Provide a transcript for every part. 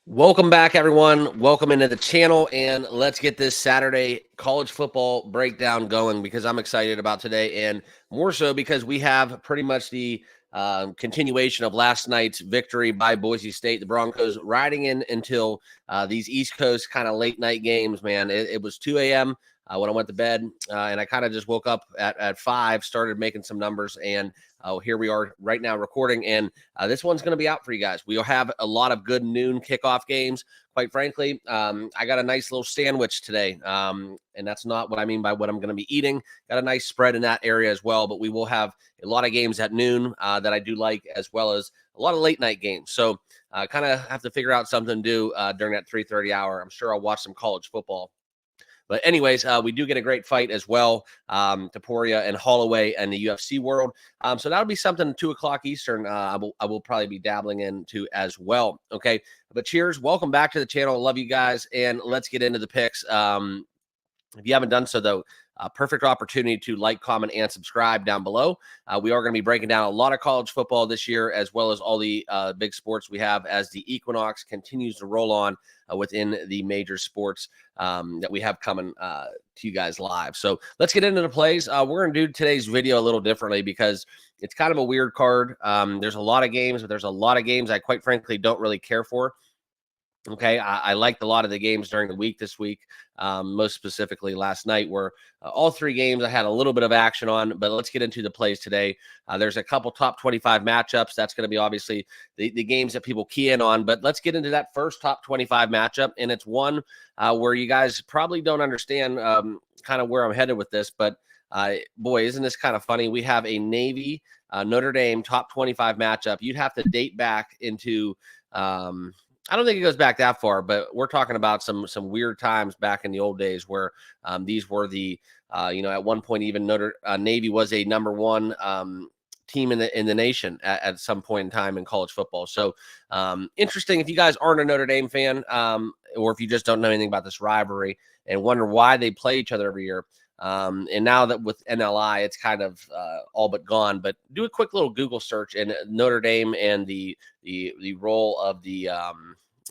Welcome back, everyone. Welcome into the channel, and let's get this Saturday college football breakdown going because I'm excited about today, and more so because we have pretty much the continuation of last night's victory by Boise State. The Broncos riding in until these East Coast kind of late night games, man. It was 2 a.m. When I went to bed, and I kind of just woke up at 5, started making some numbers, and here we are right now recording, and this one's going to be out for you guys. We'll have a lot of good noon kickoff games. Quite frankly, I got a nice little sandwich today, and that's not what I mean by what I'm going to be eating. Got a nice spread in that area as well, but we will have a lot of games at noon that I do like, as well as a lot of late night games. So kind of have to figure out something to do during that 3:30 hour. I'm sure I'll watch some college football. But anyways, we do get a great fight as well, Taporia and Holloway and the UFC world. So that'll be something 2 o'clock Eastern. I will probably be dabbling into as well. Okay, but cheers, welcome back to the channel. Love you guys, and let's get into the picks. If you haven't done so, though, perfect opportunity to like, comment, and subscribe down below. We are going to be breaking down a lot of college football this year, as well as all the big sports we have as the equinox continues to roll on within the major sports that we have coming to you guys live. So let's get into the plays. We're going to do today's video a little differently because it's kind of a weird card. There's a lot of games, but there's a lot of games I quite frankly don't really care for. Okay, I liked a lot of the games during the week this week, most specifically last night, where all 3 games I had a little bit of action on. But let's get into the plays today. There's a couple top 25 matchups. That's going to be obviously the games that people key in on. But let's get into that first top 25 matchup. And it's one where you guys probably don't understand kind of where I'm headed with this. But boy, isn't this kind of funny? We have a Navy Notre Dame top 25 matchup. You'd have to date back into I don't think it goes back that far, but we're talking about some weird times back in the old days where these were the at one point even Navy was a number 1 team in the nation at some point in time in college football. So interesting if you guys aren't a Notre Dame fan, or if you just don't know anything about this rivalry and wonder why they play each other every year. And now that with NLI, it's kind of all but gone. But do a quick little Google search in Notre Dame and the role of the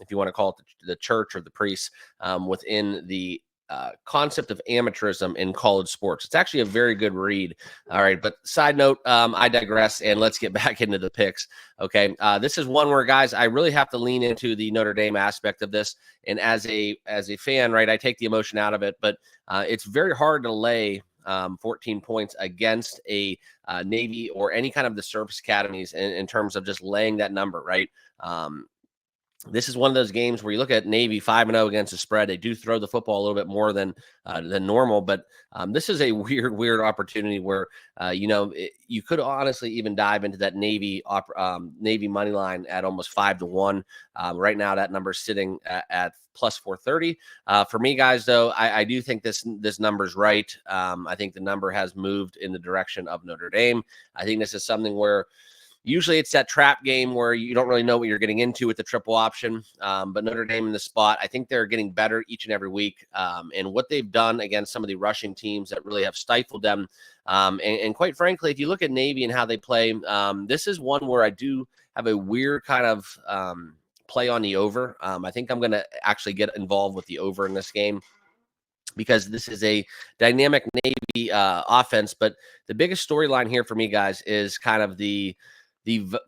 if you want to call it the church or the priests within the concept of amateurism in college sports. It's actually a very good read. All right, but side note, I digress, and let's get back into the picks. Okay, this is one where, guys, I really have to lean into the Notre Dame aspect of this, and as a fan, right, I take the emotion out of it, but it's very hard to lay 14 points against a Navy or any kind of the service academies in terms of just laying that number, right? This is one of those games where you look at Navy 5-0 against the spread. They do throw the football a little bit more than normal, but this is a weird opportunity where you could honestly even dive into that Navy money line at almost 5-1. Right now, that number is sitting at plus 430. For me, guys, though, I do think this number's right. I think the number has moved in the direction of Notre Dame. I think this is something where usually it's that trap game where you don't really know what you're getting into with the triple option. But Notre Dame in the spot, I think they're getting better each and every week. And what they've done against some of the rushing teams that really have stifled them. And quite frankly, if you look at Navy and how they play, this is one where I do have a weird kind of play on the over. I think I'm going to actually get involved with the over in this game, because this is a dynamic Navy offense. But the biggest storyline here for me, guys, is kind of the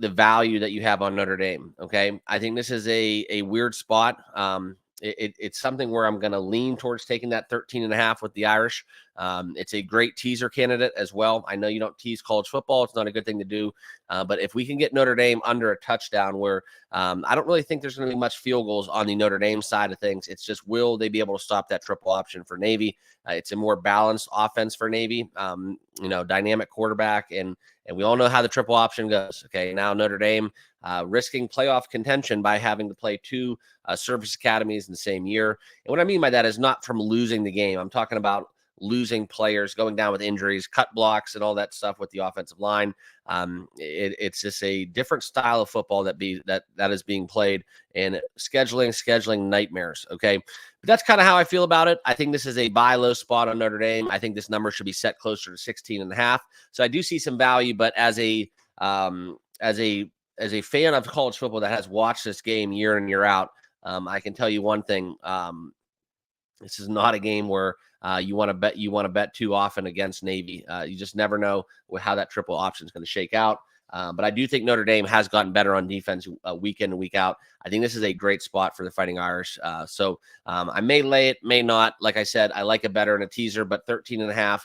value that you have on Notre Dame. Okay, I think this is a weird spot. It's something where I'm going to lean towards taking that 13.5 with the Irish. It's a great teaser candidate as well. I know you don't tease college football. It's not a good thing to do. But if we can get Notre Dame under a touchdown, where I don't really think there's going to be much field goals on the Notre Dame side of things. It's just, will they be able to stop that triple option for Navy? It's a more balanced offense for Navy, dynamic quarterback. And we all know how the triple option goes. Okay, now Notre Dame risking playoff contention by having to play 2 service academies in the same year. And what I mean by that is not from losing the game. I'm talking about losing players, going down with injuries, cut blocks, and all that stuff with the offensive line. It's just a different style of football that is being played, and scheduling nightmares. Okay, but that's kind of how I feel about it. I think this is a buy low spot on Notre Dame. I think this number should be set closer to 16.5. So I do see some value, but as a fan of college football that has watched this game year in, year out, I can tell you one thing. This is not a game where you want to bet too often against Navy. You just never know how that triple option is going to shake out. But I do think Notre Dame has gotten better on defense week in and week out. I think this is a great spot for the Fighting Irish. So I may lay it, may not. Like I said, I like it better in a teaser, but 13.5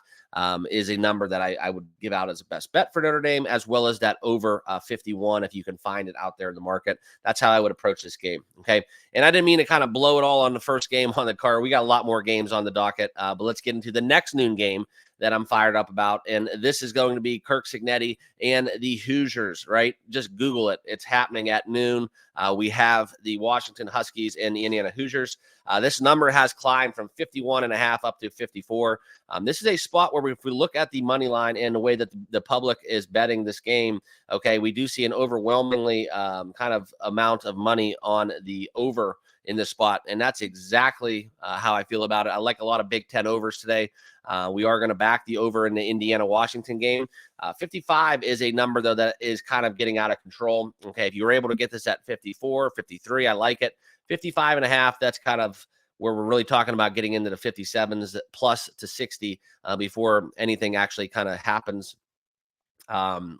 is a number that I would give out as a best bet for Notre Dame, as well as that over 51 if you can find it out there in the market. That's how I would approach this game. Okay. And I didn't mean to kind of blow it all on the first game on the card. We got a lot more games on the docket, but let's get into the next noon game that I'm fired up about. And this is going to be Kirk Cignetti and the Hoosiers, right? Just Google it. It's happening at noon. We have the Washington Huskies and the Indiana Hoosiers. This number has climbed from 51.5 up to 54. This is a spot where if we look at the money line and the way that the public is betting this game, okay, we do see an overwhelmingly kind of amount of money on the over in this spot. And that's exactly how I feel about it. I like a lot of Big Ten overs today. We are going to back the over in the Indiana-Washington game. 55 is a number, though, that is kind of getting out of control. Okay, if you were able to get this at 54, 53, I like it. 55.5, that's kind of where we're really talking about getting into the 57s plus to 60 before anything actually kind of happens.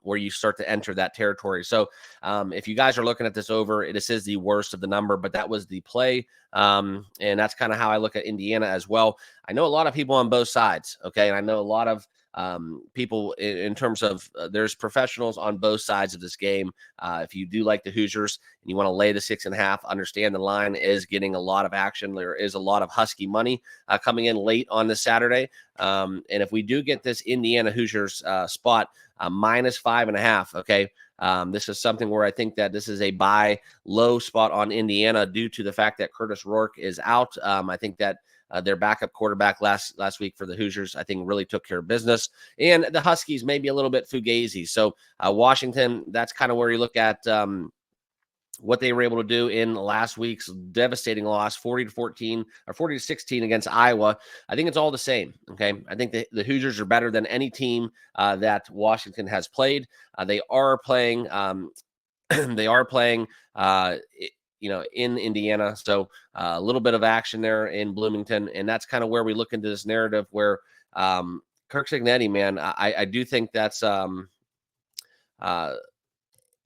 Where you start to enter that territory. So if you guys are looking at this over, this is the worst of the number, but that was the play. And that's kind of how I look at Indiana as well. I know a lot of people on both sides. Okay. And I know a lot of people in terms of there's professionals on both sides of this game. If you do like the Hoosiers and you want to lay the 6.5, understand the line is getting a lot of action. There is a lot of Husky money coming in late on this Saturday. And if we do get this Indiana Hoosiers spot, minus 5.5. Okay. This is something where I think that this is a buy low spot on Indiana due to the fact that Curtis Rourke is out. I think that their backup quarterback last week for the Hoosiers, I think, really took care of business. And the Huskies may be a little bit fugazi. So Washington, that's kind of where you look at what they were able to do in last week's devastating loss, 40-14 or 40-16 against Iowa. I think it's all the same. Okay. I think the Hoosiers are better than any team that Washington has played. They are playing, in Indiana. So a little bit of action there in Bloomington. And that's kind of where we look into this narrative where Kirk Cignetti, man, I do think that's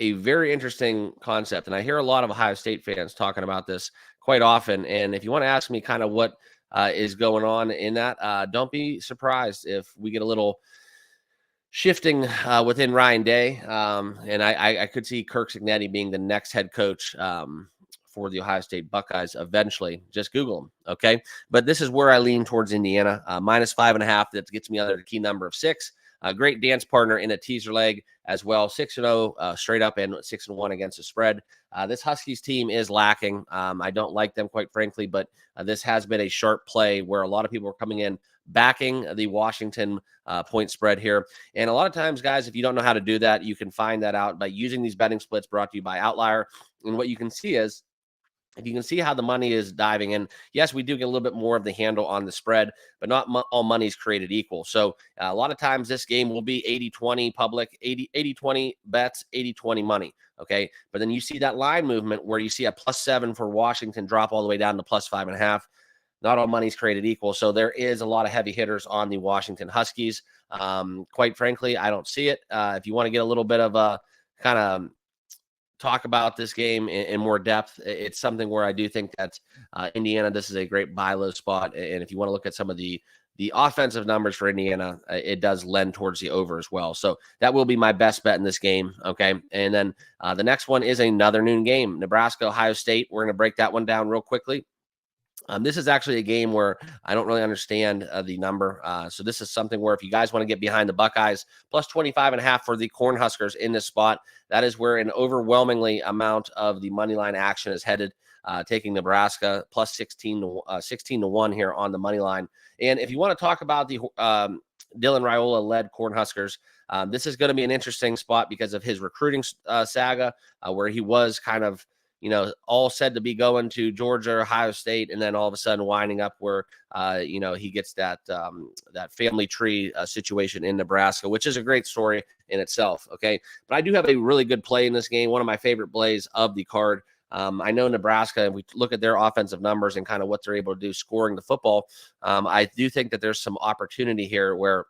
a very interesting concept. And I hear a lot of Ohio State fans talking about this quite often. And if you want to ask me kind of what is going on in that, don't be surprised if we get a little shifting within Ryan Day. And I could see Kirk Cignetti being the next head coach for the Ohio State Buckeyes eventually. Just Google them, okay? But this is where I lean towards Indiana. Minus 5.5, that gets me under the key number of 6. A great dance partner in a teaser leg as well. 6-0 straight up and 6-1 against the spread. This Huskies team is lacking. I don't like them, quite frankly, but this has been a sharp play where a lot of people are coming in backing the Washington point spread here. And a lot of times, guys, if you don't know how to do that, you can find that out by using these betting splits brought to you by Outlier. And what you can see is, if you can see how the money is diving in, yes, we do get a little bit more of the handle on the spread, but not all money is created equal. So a lot of times this game will be 80-20 public, 80-20 bets, 80-20 money. Okay. But then you see that line movement where you see a +7 for Washington drop all the way down to +5.5. Not all money is created equal. So there is a lot of heavy hitters on the Washington Huskies. Quite frankly, I don't see it. If you want to get a little bit of a kind of talk about this game in more depth, it's something where I do think that Indiana, this is a great buy low spot. And if you want to look at some of the offensive numbers for Indiana, it does lend towards the over as well. So that will be my best bet in this game. Okay. And then the next one is another noon game, Nebraska, Ohio State. We're going to break that one down real quickly. This is actually a game where I don't really understand the number. So this is something where if you guys want to get behind the Buckeyes, +25.5 for the Cornhuskers in this spot, that is where an overwhelmingly amount of the money line action is headed, taking Nebraska +16-1 here on the money line. And if you want to talk about the Dylan Raiola-led Cornhuskers, this is going to be an interesting spot because of his recruiting saga, where he was kind of all said to be going to Georgia, Ohio State, and then all of a sudden winding up where, he gets that family tree situation in Nebraska, which is a great story in itself. Okay. But I do have a really good play in this game. One of my favorite plays of the card. I know Nebraska, we look at their offensive numbers and kind of what they're able to do scoring the football. I do think that there's some opportunity here where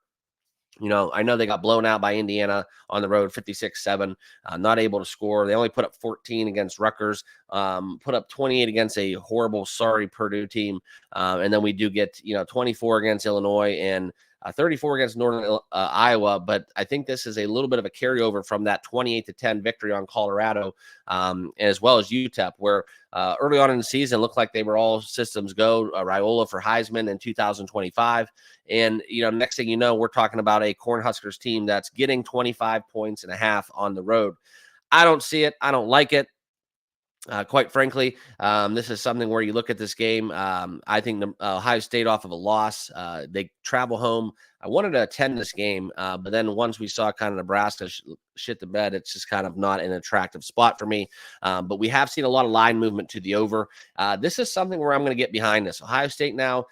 I know they got blown out by Indiana on the road, 56-7, not able to score. They only put up 14 against Rutgers, put up 28 against a horrible, sorry Purdue team. And then we do get, 24 against Illinois and 34 against Northern Iowa. But I think this is a little bit of a carryover from that 28-10 victory on Colorado, as well as UTEP, where early on in the season looked like they were all systems go. Raiola for Heisman in 2025. And, next thing you know, we're talking about a Cornhuskers team that's getting 25 points and a half on the road. I don't see it. I don't like it. Quite frankly, this is something where you look at this game. I think the Ohio State off of a loss, they travel home. I wanted to attend this game, but then once we saw kind of Nebraska shit the bed, it's just kind of not an attractive spot for me. But we have seen a lot of line movement to the over. This is something where I'm going to get behind this. Ohio State now,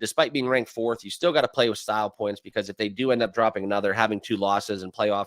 despite being ranked fourth, you still got to play with style points, because if they do end up dropping another, having 2 losses and playoff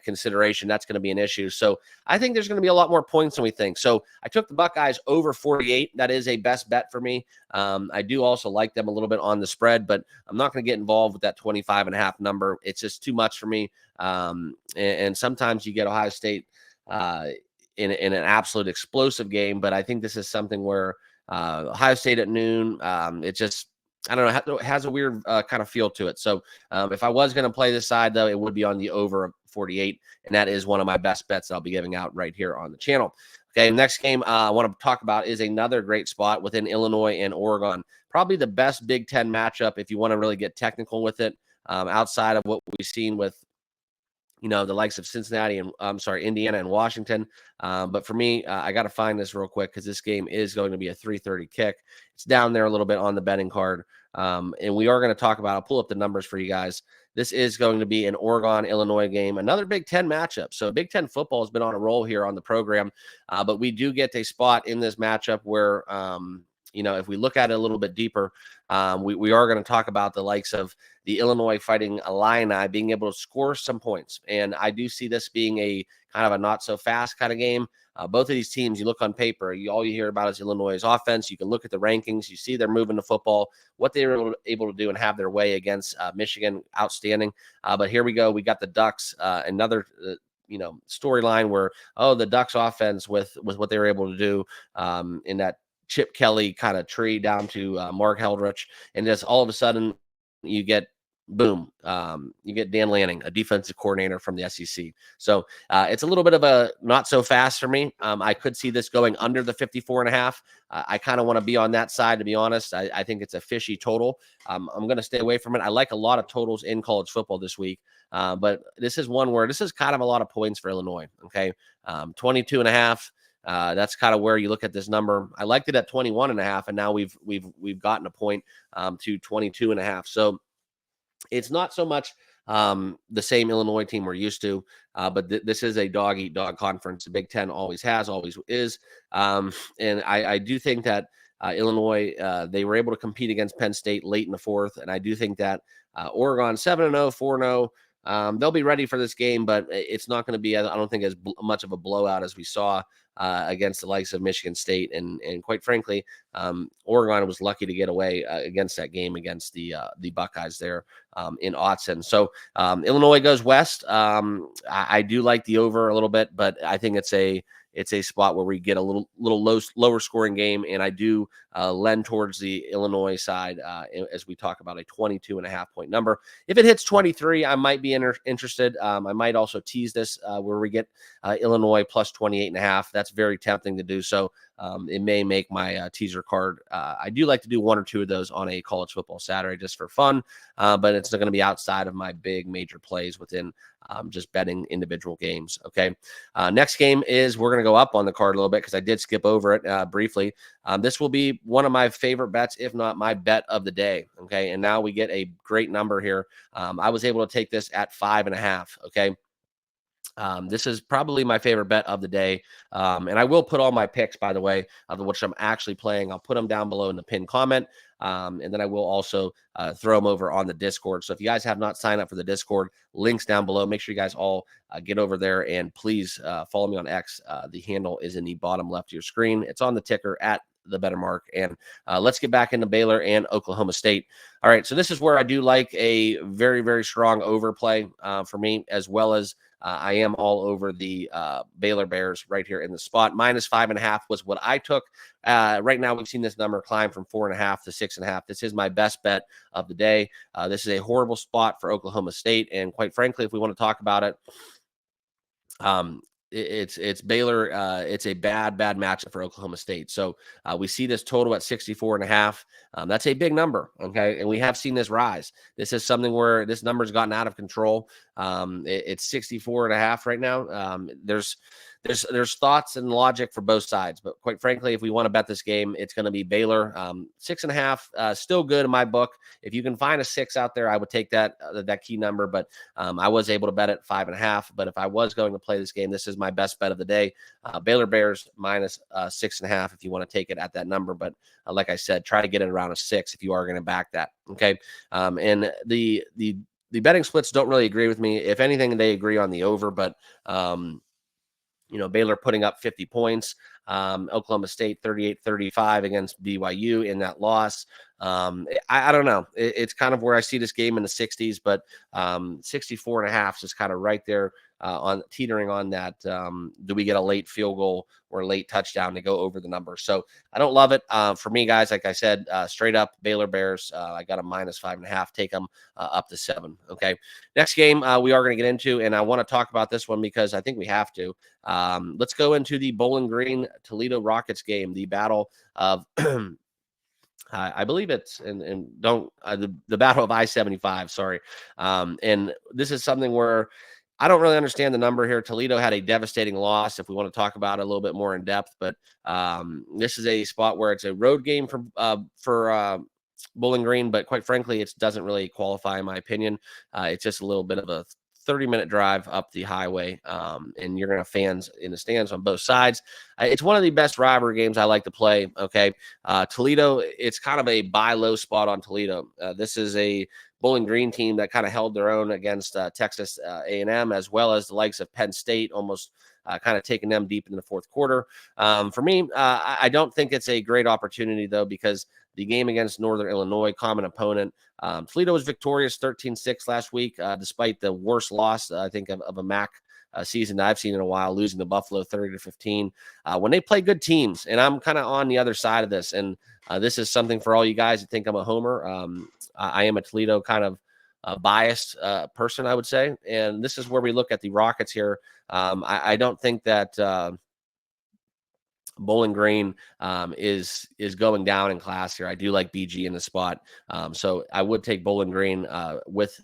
consideration, that's going to be an issue. So I think there's going to be a lot more points than we think. So I took the Buckeyes over 48. That is a best bet for me. I do also like them a little bit on the spread, but I'm not going to get involved with that 25.5 number. It's just too much for me. And sometimes you get Ohio State in an absolute explosive game, but I think this is something where Ohio State at noon, it just, I don't know, it has a weird kind of feel to it. So if I was going to play this side, though, it would be on the over of 48, and that is one of my best bets that I'll be giving out right here on the channel. Okay, next game I want to talk about is another great spot within Illinois and Oregon. Probably the best Big Ten matchup if you want to really get technical with it, outside of what we've seen with the likes of Cincinnati and Indiana and Washington. But for me, I got to find this real quick because this game is going to be a 3:30 kick. It's down there a little bit on the betting card. And we are going to talk about, I'll pull up the numbers for you guys. This is going to be an Oregon-Illinois game, another Big Ten matchup. So Big Ten football has been on a roll here on the program. But we do get a spot in this matchup where, if we look at it a little bit deeper, we are going to talk about the likes of the Illinois Fighting Illini being able to score some points. And I do see this being a kind of a not so fast kind of game. Both of these teams, you look on paper, all you hear about is Illinois' offense. You can look at the rankings. You see they're moving the football, what they were able to do and have their way against Michigan, outstanding. But here we go. We got the Ducks, another storyline where, the Ducks offense with what they were able to do in that Chip Kelly kind of tree down to Mark Heldrich. And just all of a sudden you get boom. You get Dan Lanning, a defensive coordinator from the SEC. So it's a little bit of a not so fast for me. I could see this going under the 54.5. I kind of want to be on that side, to be honest. I think it's a fishy total. I'm going to stay away from it. I like a lot of totals in college football this week. But this is one where this is kind of a lot of points for Illinois. Okay. 22.5. That's kind of where you look at this number. I liked it at 21.5, and now we've gotten a point to 22.5. So it's not so much the same Illinois team we're used to, but this is a dog-eat-dog conference. The Big Ten always has, always is. And I do think that Illinois, they were able to compete against Penn State late in the fourth, and I do think that Oregon 7-0, 4-0, they'll be ready for this game, but it's not going to be, I don't think, as much of a blowout as we saw against the likes of Michigan State. And quite frankly, Oregon was lucky to get away against that game against the Buckeyes there in Autzen. So Illinois goes west. I do like the over a little bit, but I think it's a spot where we get a little lower scoring game, and I do lend towards the Illinois side as we talk about a 22.5 point number. If it hits 23, I might be interested. I might also tease this where we get Illinois plus 28.5. That's very tempting to do. So it may make my teaser card. I do like to do one or two of those on a college football Saturday just for fun, but it's not going to be outside of my big major plays within just betting individual games. Okay. Next game is we're going to go up on the card a little bit because I did skip over it briefly. This will be one of my favorite bets, if not my bet of the day. Okay. And now we get a great number here. I was able to take this at 5.5. Okay. This is probably my favorite bet of the day. And I will put all my picks, by the way, of which I'm actually playing. I'll put them down below in the pinned comment. And then I will also throw them over on the Discord. So if you guys have not signed up for the Discord, links down below. Make sure you guys all get over there, and please follow me on X. The handle is in the bottom left of your screen. It's on the ticker at the Bettor Mark. And let's get back into Baylor and Oklahoma State. All right, so this is where I do like a very, very strong overplay for me, as well as I am all over the Baylor Bears right here in the spot. -5.5 was what I took. Right now, we've seen this number climb from 4.5 to 6.5. This is my best bet of the day. This is a horrible spot for Oklahoma State, and quite frankly, if we want to talk about it, it's Baylor. It's a bad matchup for Oklahoma State. So we see this total at 64.5. That's a big number. Okay. And we have seen this rise. This is something where this number's gotten out of control. It's 64.5 right now. There's thoughts and logic for both sides, but quite frankly, if we want to bet this game, it's going to be Baylor. 6.5, still good in my book. If you can find a 6 out there, I would take that key number, but I was able to bet it 5.5. But if I was going to play this game, this is my best bet of the day. Baylor Bears -6.5 if you want to take it at that number. But like I said, try to get it around a 6 if you are going to back that. Okay. And the betting splits don't really agree with me. If anything, they agree on the over, but Baylor putting up 50 points, Oklahoma State 38-35 against BYU in that loss. I don't know. It's kind of where I see this game in the 60s, but 64.5 is kind of right there on teetering on that. Do we get a late field goal or a late touchdown to go over the number? So I don't love it. For me, guys, like I said, straight up Baylor Bears. I got a -5.5. Take them up to 7. Okay. Next game we are going to get into, and I want to talk about this one because I think we have to. Let's go into the Bowling Green Toledo Rockets game, the battle of I believe it's the battle of I-75. Sorry, and this is something where I don't really understand the number here. Toledo had a devastating loss. If we want to talk about it a little bit more in depth, but this is a spot where it's a road game for Bowling Green, but quite frankly, it doesn't really qualify in my opinion. It's just a little bit of a 30-minute drive up the highway, and you're going to have fans in the stands on both sides. It's one of the best rivalry games I like to play. Okay. Toledo, it's kind of a buy low spot on Toledo. This is a Bowling Green team that kind of held their own against Texas A&M, as well as the likes of Penn State, almost kind of taking them deep into the fourth quarter. For me, I don't think it's a great opportunity, though, because the game against Northern Illinois, common opponent, Toledo was victorious 13-6 last week, despite the worst loss, I think, of a MAC season that I've seen in a while, losing to Buffalo 30-15. When they play good teams, and I'm kind of on the other side of this, and this is something for all you guys that think I'm a homer. I am a Toledo kind of biased person, I would say, and this is where we look at the Rockets here. I don't think that Bowling Green is going down in class here. I do like BG in the spot, so I would take Bowling Green with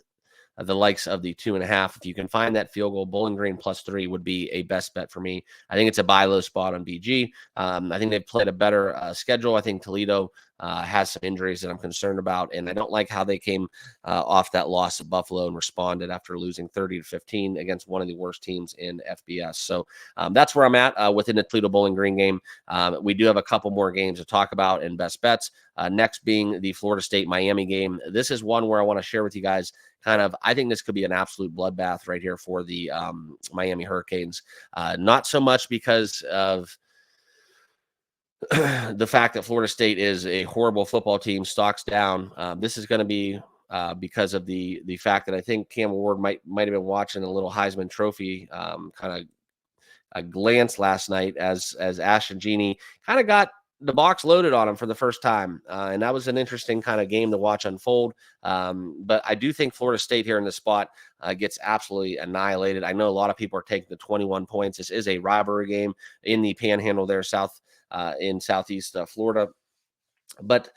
the likes of the 2.5. If you can find that field goal, Bowling Green +3 would be a best bet for me. I think it's a buy low spot on BG. I think they've played a better schedule. I think Toledo has some injuries that I'm concerned about, and I don't like how they came off that loss of Buffalo and responded after losing 30-15 against one of the worst teams in FBS. So that's where I'm at within the Toledo Bowling Green game. We do have a couple more games to talk about in best bets. Next being the Florida State Miami game. This is one where I want to share with you guys I think this could be an absolute bloodbath right here for the Miami Hurricanes. Not so much because of the fact that Florida State is a horrible football team, stocks down. This is going to be because of the fact that I think Cam Ward might have been watching a little Heisman Trophy kind of a glance last night as Ashton Genie kind of got the box loaded on him for the first time. And that was an interesting kind of game to watch unfold. But I do think Florida State here in the spot gets absolutely annihilated. I know a lot of people are taking the 21 points. This is a rivalry game in the Panhandle there, in Southeast Florida. But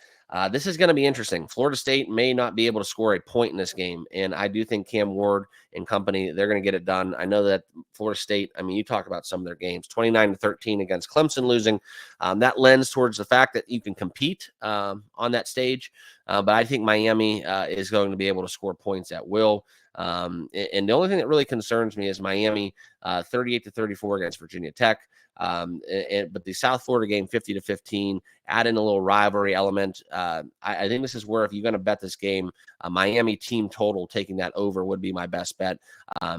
this is going to be interesting. Florida State may not be able to score a point in this game, and I do think Cam Ward and company, they're going to get it done. I know that Florida State, I mean, you talk about some of their games, 29-13 against Clemson losing. That lends towards the fact that you can compete on that stage, but I think Miami is going to be able to score points at will. And the only thing that really concerns me is Miami 38-34 against Virginia Tech. But the South Florida game 50-15, add in a little rivalry element. I think this is where, if you're going to bet this game, Miami team total, taking that over would be my best bet.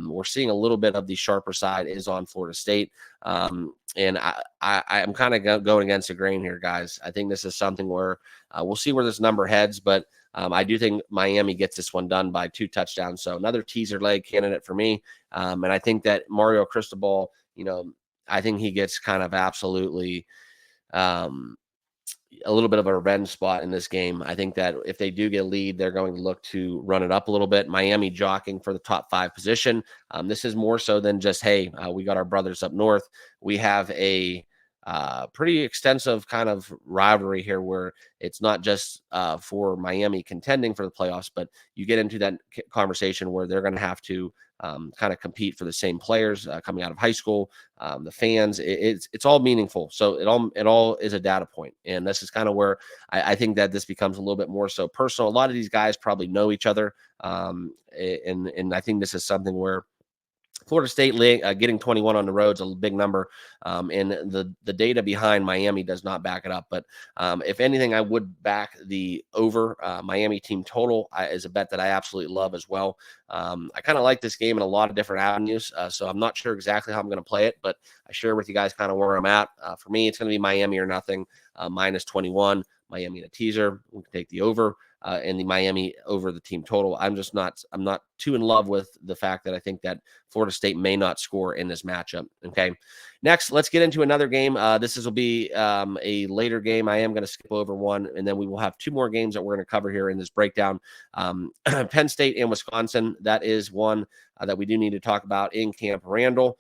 We're seeing a little bit of the sharper side is on Florida State. And I'm kind of going against the grain here, guys. I think this is something where we'll see where this number heads, but I do think Miami gets this one done by 2 touchdowns. So another teaser leg candidate for me. And I think that Mario Cristobal, I think he gets kind of absolutely a little bit of a revenge spot in this game. I think that if they do get a lead, they're going to look to run it up a little bit. Miami jockeying for the top 5 position. This is more so than just, hey, we got our brothers up north. We have a pretty extensive kind of rivalry here, where it's not just for Miami contending for the playoffs, but you get into that conversation where they're going to have to kind of compete for the same players coming out of high school. The fans, it's all meaningful. So it all is a data point. And this is kind of where I think that this becomes a little bit more so personal. A lot of these guys probably know each other. And I think this is something where Florida State getting 21 on the road is a big number, and the data behind Miami does not back it up. But if anything, I would back the over Miami team total is a bet that I absolutely love as well. I kind of like this game in a lot of different avenues, so I'm not sure exactly how I'm going to play it, but I share with you guys kind of where I'm at. For me, it's going to be Miami or nothing, minus 21. Miami in a teaser. We can take the over. And the Miami over the team total. I'm not too in love with the fact that I think that Florida State may not score in this matchup. Okay. Next, let's get into another game. This will be a later game. I am going to skip over one, and then we will have 2 more games that we're going to cover here in this breakdown. Penn State and Wisconsin. That is one that we do need to talk about in Camp Randall.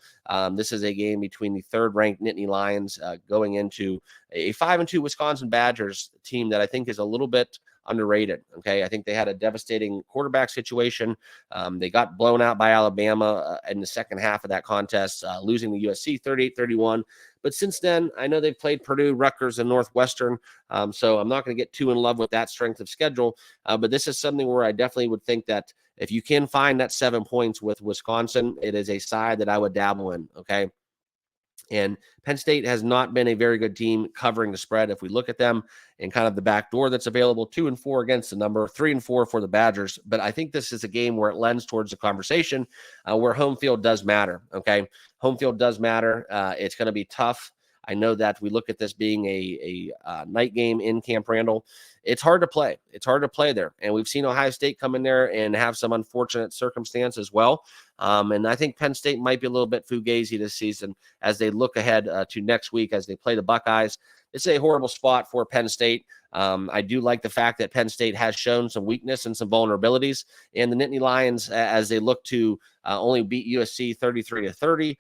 This is a game between the 3rd-ranked Nittany Lions going into a 5-2 Wisconsin Badgers team that I think is a little bit underrated. Okay. I think they had a devastating quarterback situation. They got blown out by Alabama in the second half of that contest, losing to USC 38-31. But since then, I know they've played Purdue, Rutgers, and Northwestern. So I'm not going to get too in love with that strength of schedule. But this is something where I definitely would think that if you can find that 7 points with Wisconsin, it is a side that I would dabble in. Okay. And Penn State has not been a very good team covering the spread. If we look at them and kind of the back door that's available, 2-4 against the number, 3-4 for the Badgers. But I think this is a game where it lends towards the conversation where home field does matter. Okay. Home field does matter. It's going to be tough. I know that we look at this being a night game in Camp Randall. It's hard to play. It's hard to play there. And we've seen Ohio State come in there and have some unfortunate circumstance as well. And I think Penn State might be a little bit fugazi this season as they look ahead to next week as they play the Buckeyes. It's a horrible spot for Penn State. I do like the fact that Penn State has shown some weakness and some vulnerabilities. And the Nittany Lions, as they look to only beat USC 33-30,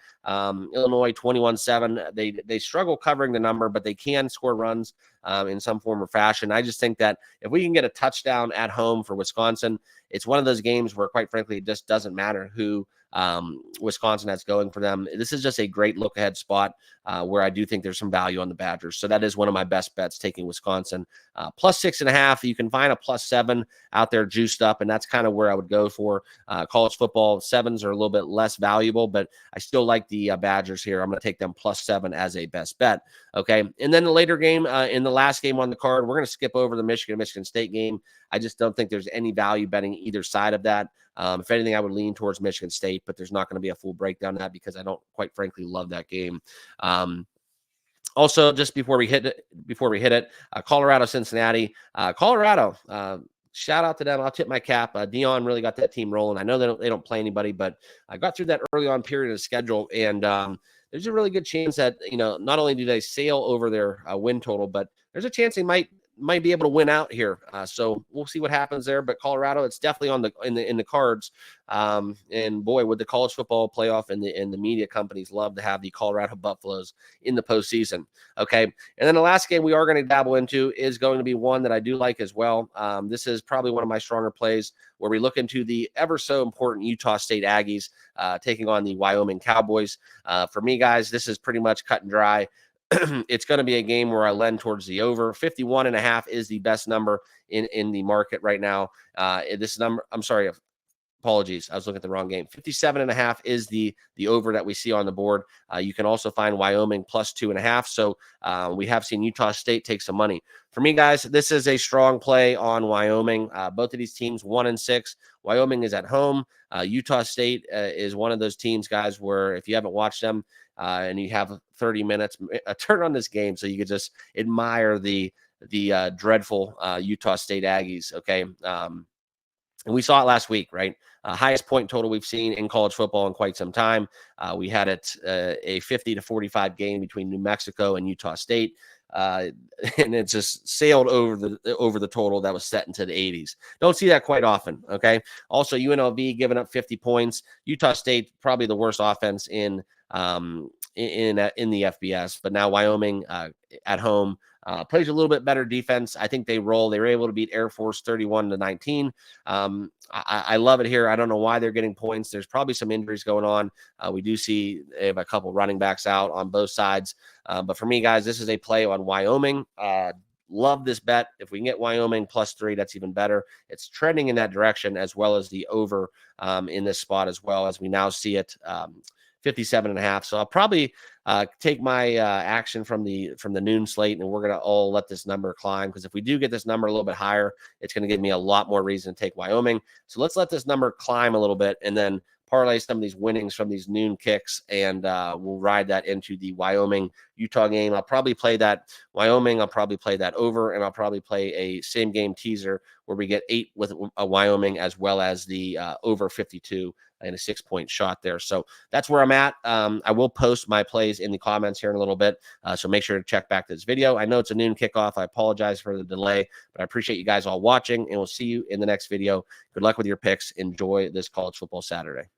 Illinois 21-7. They struggle covering the number, but they can score runs in some form or fashion. I just think that if we can get a touchdown at home for Wisconsin, it's one of those games where, quite frankly, it just doesn't matter who Wisconsin has going for them. This is just a great look ahead spot where I do think there's some value on the Badgers. So that is one of my best bets, taking Wisconsin plus 6.5. You can find a +7 out there juiced up, and that's kind of where I would go for college football. 7s are a little bit less valuable, but I still like the Badgers here. I'm going to take them +7 as a best bet. Okay. And then the later game, in the last game on the card, we're going to skip over the Michigan State game. I just don't think there's any value betting either side of that. If anything, I would lean towards Michigan State, but there's not going to be a full breakdown of that because I don't, quite frankly, love that game. Also, just before we hit it, Colorado, Cincinnati, Colorado. Shout out to them. I'll tip my cap. Dion really got that team rolling. I know they don't play anybody, but I got through that early on period of the schedule, and there's a really good chance that not only do they sail over their win total, but there's a chance they might be able to win out here. So we'll see what happens there. But Colorado, it's definitely in the cards. And boy, would the college football playoff and the media companies love to have the Colorado Buffaloes in the postseason. Okay. And then the last game we are going to dabble into is going to be one that I do like as well. This is probably one of my stronger plays where we look into the ever so important Utah State Aggies taking on the Wyoming Cowboys. For me, guys, this is pretty much cut and dry. It's going to be a game where I lend towards the over. 51.5 is the best number in the market right now. This number, I'm sorry, Apologies, I was looking at the wrong game. 57.5 is the over that we see on the board. You can also find Wyoming plus 2.5. So we have seen Utah State take some money. For me, guys, this is a strong play on Wyoming. Both of these teams 1-6. Wyoming is at home. Utah State is one of those teams, guys, where if you haven't watched them and you have 30 minutes, turn on this game so you could just admire the dreadful Utah State Aggies. Okay. And we saw it last week, right? Highest point total we've seen in college football in quite some time. We had it a 50-45 game between New Mexico and Utah State. And it just sailed over the total that was set into the 80s. Don't see that quite often. Okay. Also, UNLV giving up 50 points. Utah State probably the worst offense in the FBS, but now Wyoming at home plays a little bit better defense. I think they roll. They were able to beat Air Force 31-19. I love it here. I don't know why they're getting points. There's probably some injuries going on. We do see they have a couple running backs out on both sides. But for me, guys, this is a play on Wyoming. Love this bet. If we can get Wyoming plus 3, that's even better. It's trending in that direction, as well as the over in this spot, as well as we now see it 57.5. So I'll probably take my action from the noon slate, and we're going to all let this number climb, because if we do get this number a little bit higher, it's going to give me a lot more reason to take Wyoming. So let's let this number climb a little bit and then parlay some of these winnings from these noon kicks, and we'll ride that into the Wyoming-Utah game. I'll probably play that Wyoming. I'll probably play that over, and I'll probably play a same game teaser where we get 8 with a Wyoming, as well as the over 52 and a 6-point shot there. So that's where I'm at. I will post my plays in the comments here in a little bit. So make sure to check back this video. I know it's a noon kickoff. I apologize for the delay, but I appreciate you guys all watching, and we'll see you in the next video. Good luck with your picks. Enjoy this college football Saturday.